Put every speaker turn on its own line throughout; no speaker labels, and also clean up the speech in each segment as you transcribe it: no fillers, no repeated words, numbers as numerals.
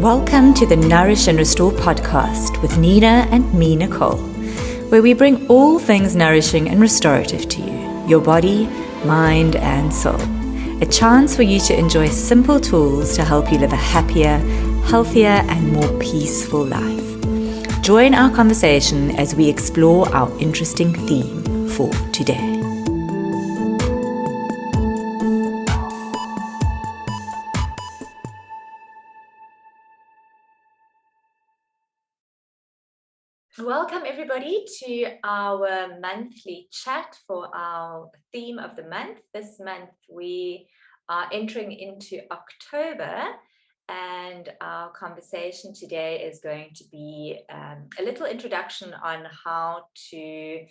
Welcome to the Nourish and Restore podcast with Nina and me, Nicole, where we bring all things nourishing and restorative to you, your body, mind, and soul. A chance for you to enjoy simple tools to help you live a happier, healthier, and more peaceful life. Join our conversation as we explore our interesting theme for today. Welcome everybody to our monthly chat for our theme of the month. This month we are entering into October, and our conversation today is going to be a little introduction on how to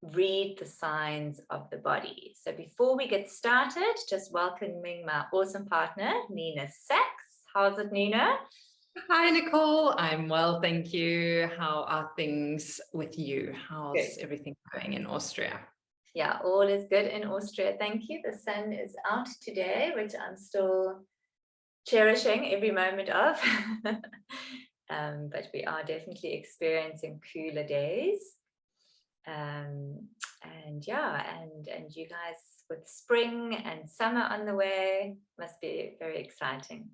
read the signs of the body. So before we get started, just welcoming my awesome partner, Nina Saacks. How's it, Nina?
Hi, Nicole. I'm well, thank you. How are things with you? How's everything going in Austria?
Yeah, all is good in Austria. Thank you. The sun is out today, which I'm still cherishing every moment of. But we are definitely experiencing cooler days. And you guys with spring and summer on the way must be very exciting.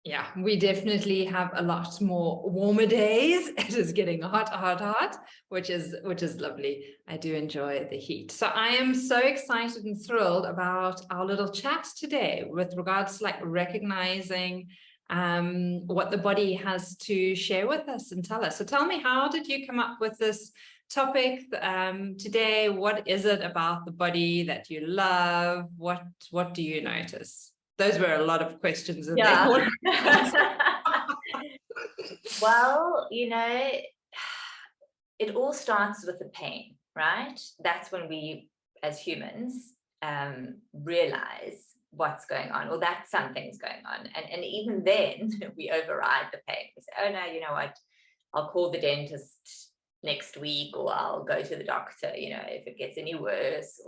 Yeah, we definitely have a lot more warmer days. It is getting hot, which is lovely. I do enjoy the heat. So I am so excited and thrilled about our little chat today with regards to like recognizing what the body has to share with us and tell us. So tell me, how did you come up with this topic today? What is it about the body that you love? What do you notice? Those were a lot of questions in there.
Well, it all starts with the pain, right? That's when we, as humans, realize what's going on, or that something's going on. And even then, we override the pain. We say, oh, no, you know what? I'll call the dentist next week, or I'll go to the doctor, if it gets any worse.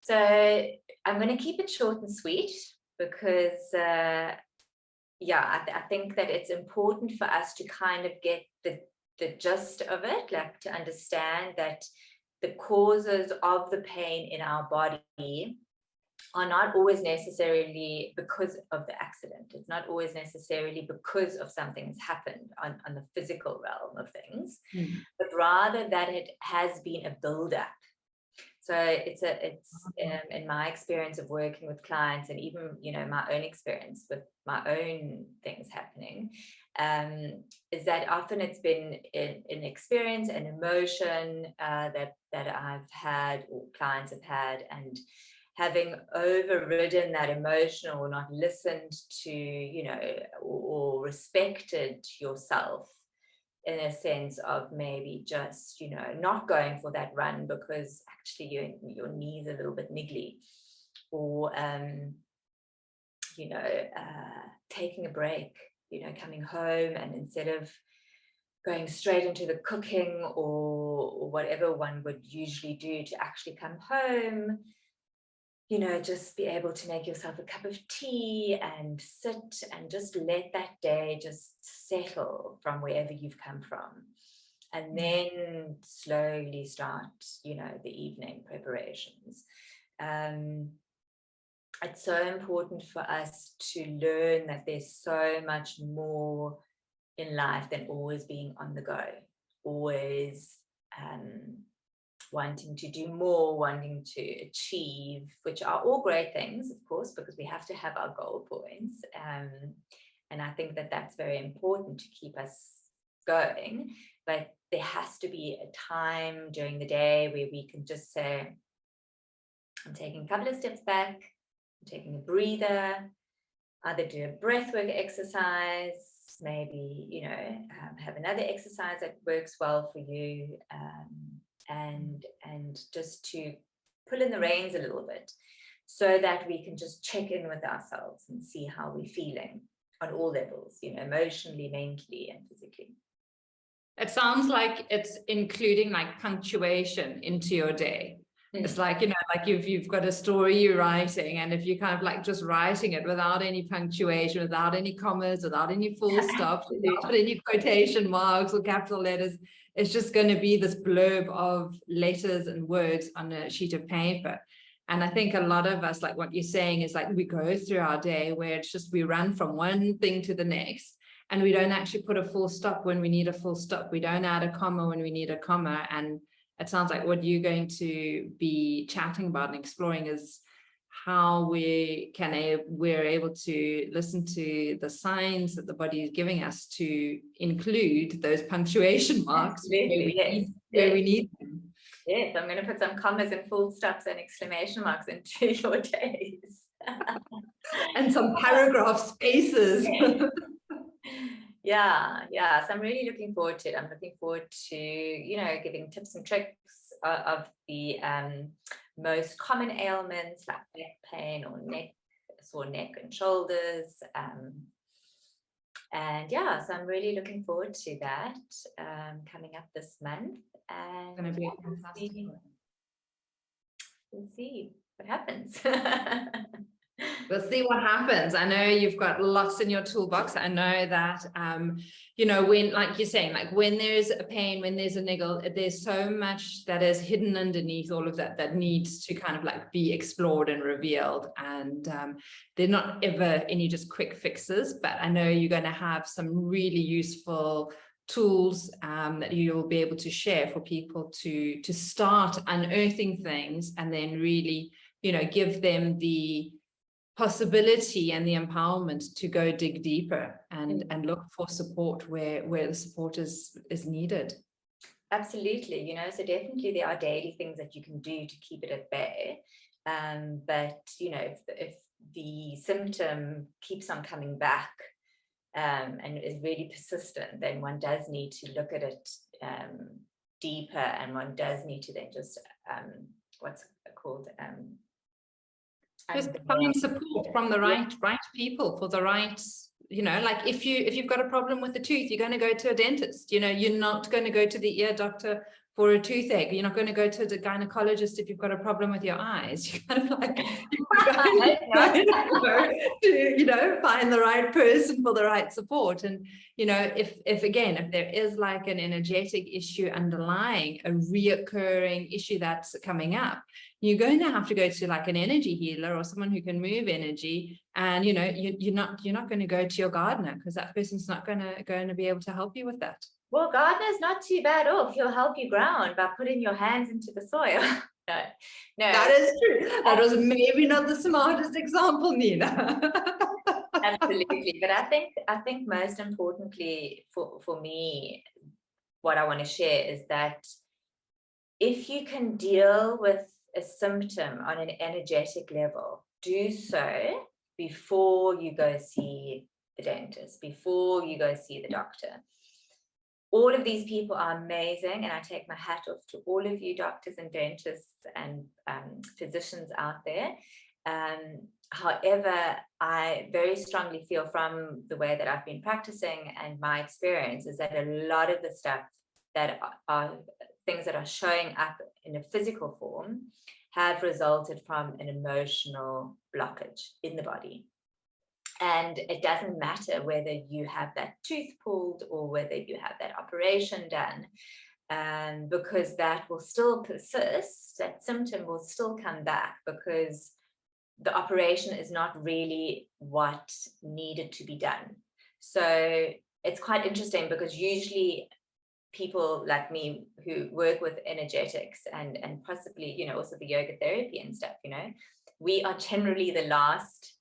So I'm going to keep it short and sweet because, I think that it's important for us to kind of get the gist of it, like to understand that the causes of the pain in our body are not always necessarily because of the accident. It's not always necessarily because of something that's happened on the physical realm of things, but rather that it has been a buildup. So it's in my experience of working with clients, and even my own experience with my own things happening, is that often it's been an experience, an emotion that I've had or clients have had, and having overridden that emotion or not listened to or respected yourself, in a sense of maybe just, not going for that run because actually your knee's a little bit niggly, or, taking a break, coming home, and instead of going straight into the cooking or whatever one would usually do, to actually come home, just be able to make yourself a cup of tea and sit and just let that day just settle from wherever you've come from. And then slowly start, the evening preparations. It's so important for us to learn that there's so much more in life than always being on the go, always wanting to do more, wanting to achieve, which are all great things, of course, because we have to have our goal points. And I think that that's very important to keep us going. But there has to be a time during the day where we can just say, I'm taking a couple of steps back, I'm taking a breather, either do a breathwork exercise, maybe, have another exercise that works well for you. And just to pull in the reins a little bit, so that we can just check in with ourselves and see how we're feeling on all levels, emotionally, mentally, and physically.
It sounds like it's including like punctuation into your day. It's like, you know, like if you've got a story you're writing, and if you kind of like just writing it without any punctuation, without any commas, without any full stops, without any quotation marks or capital letters, it's just going to be this blurb of letters and words on a sheet of paper. And I think a lot of us, like what you're saying, is like we go through our day where it's just we run from one thing to the next, and we don't actually put a full stop when we need a full stop. We don't add a comma when we need a comma. And it sounds like what you're going to be chatting about and exploring is how we're able to listen to the signs that the body is giving us to include those punctuation marks where we need them.
Yes, I'm going to put some commas and full stops and exclamation marks into your days.
And some paragraph spaces.
Yeah. So I'm really looking forward to it. I'm looking forward to, you know, giving tips and tricks of the most common ailments like back pain or sore neck and shoulders. And yeah, so I'm really looking forward to that coming up this month. And
It's going to be fantastic.
We'll see what happens.
We'll see what happens. I know you've got lots in your toolbox. I know that, you know, when, like you're saying, like when there's a pain, when there's a niggle, there's so much that is hidden underneath all of that that needs to kind of like be explored and revealed. And they're not ever any just quick fixes, but I know you're going to have some really useful tools that you'll be able to share for people to start unearthing things, and then really, you know, give them the possibility and the empowerment to go dig deeper and look for support where the support is needed.
Absolutely, you know, so definitely there are daily things that you can do to keep it at bay. But you know, if the symptom keeps on coming back and is really persistent, then one does need to look at it deeper, and one does need to then just what's it called?
Just find support from the right people for the right, you know, like if you've got a problem with the tooth, you're going to go to a dentist. You know, you're not going to go to the ear doctor for a toothache. You're not going to go to the gynecologist if you've got a problem with your eyes. You're kind of like, you know, find the right person for the right support. And, you know, if again, if there is like an energetic issue underlying, a reoccurring issue that's coming up, you're going to have to go to like an energy healer or someone who can move energy. And, you know, you're not going to go to your gardener, because that person's not going to be able to help you with that.
Well, gardener's not too bad off. He'll help you ground by putting your hands into the soil. No.
That is true. That was maybe not the smartest example, Nina.
Absolutely. But I think most importantly for me, what I want to share is that if you can deal with a symptom on an energetic level, do so before you go see the dentist, before you go see the doctor. All of these people are amazing, and I take my hat off to all of you doctors and dentists and physicians out there. However, I very strongly feel from the way that I've been practicing and my experience is that a lot of the stuff that are things that are showing up in a physical form have resulted from an emotional blockage in the body. And it doesn't matter whether you have that tooth pulled or whether you have that operation done, because that will still persist, that symptom will still come back, because the operation is not really what needed to be done. So it's quite interesting, because usually people like me who work with energetics and possibly, you know, also the yoga therapy and stuff, you know, we are generally the last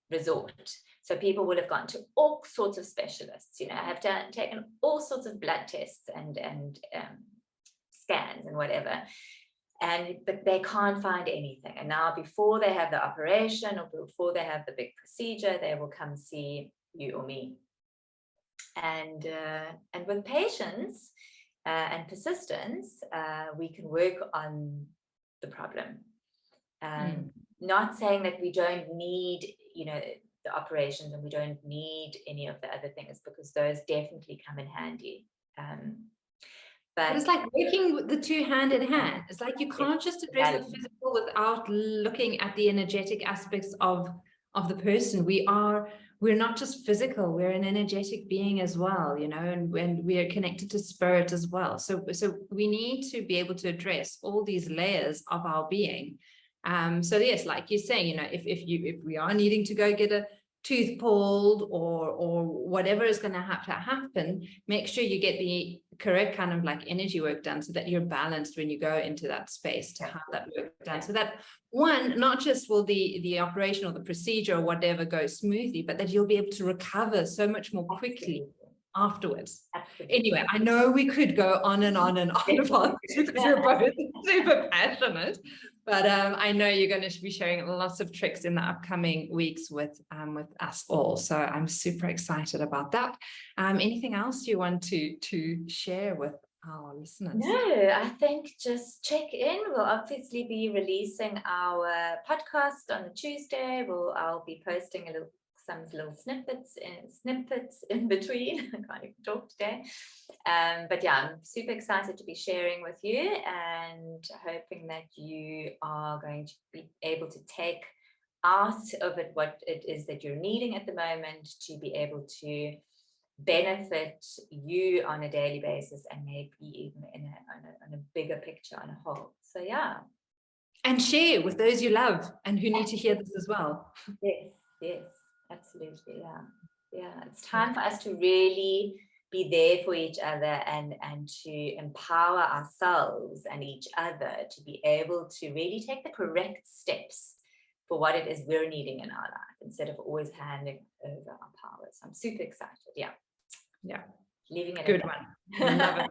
resort. So people will have gone to all sorts of specialists, you know, have taken all sorts of blood tests and scans and whatever, but they can't find anything. And now before they have the operation or before they have the big procedure, they will come see you or me. And with patience and persistence, we can work on the problem. Not saying that we don't need, you know, the operations and we don't need any of the other things, because those definitely come in handy.
But it's like working with the two hand in hand. It's like you can't just address the physical without looking at the energetic aspects of the person. We're not just physical, we're an energetic being as well, you know, and we are connected to spirit as well. So we need to be able to address all these layers of our being. So yes, like you're saying, you know, if we are needing to go get a tooth pulled or whatever is going to have to happen, make sure you get the correct kind of like energy work done so that you're balanced when you go into that space to have that work done. So that one, not just will the operation or the procedure or whatever go smoothly, but that you'll be able to recover so much more quickly afterwards. Absolutely. Anyway, I know we could go on and on and on about this because we're both super passionate, but I know you're going to be sharing lots of tricks in the upcoming weeks with us all. So I'm super excited about that. Anything else you want to share with our listeners?
No, I think just check in. We'll obviously be releasing our podcast on the Tuesday. I'll be posting some little snippets in between. I can't even talk today. But yeah, I'm super excited to be sharing with you and hoping that you are going to be able to take out of it what it is that you're needing at the moment to be able to benefit you on a daily basis and maybe even on a bigger picture, on a whole. So yeah.
And share with those you love and who need to hear this as well.
Yes. Absolutely, yeah. It's time for us to really be there for each other and to empower ourselves and each other to be able to really take the correct steps for what it is we're needing in our life instead of always handing over our powers. I'm super excited. Yeah. Leaving it.
Good one. Love it.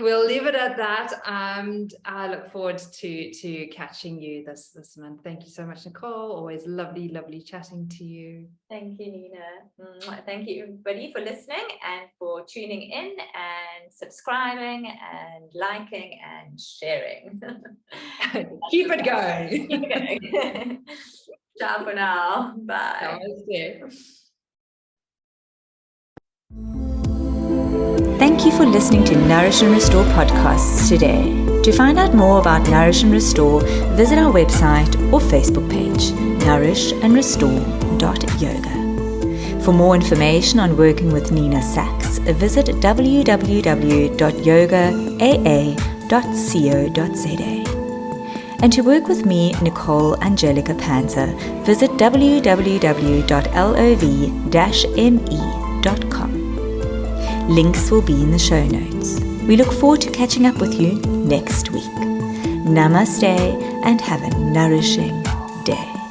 We'll leave it at that. And I look forward to catching you this month. Thank you so much, Nicole. Always lovely chatting to you.
Thank you, Nina. Thank you, everybody, for listening and for tuning in and subscribing and liking and sharing.
Keep it going.
Keep it going. Ciao for now. Bye.
Namaste.
Thank you for listening to Nourish and Restore podcasts today. To find out more about Nourish and Restore, visit our website or Facebook page, nourishandrestore.yoga. For more information on working with Nina Saacks, visit www.yogaa.co.za. And to work with me, Nicole Angelika Panzer, visit www.lov-me.com. Links will be in the show notes. We look forward to catching up with you next week. Namaste and have a nourishing day.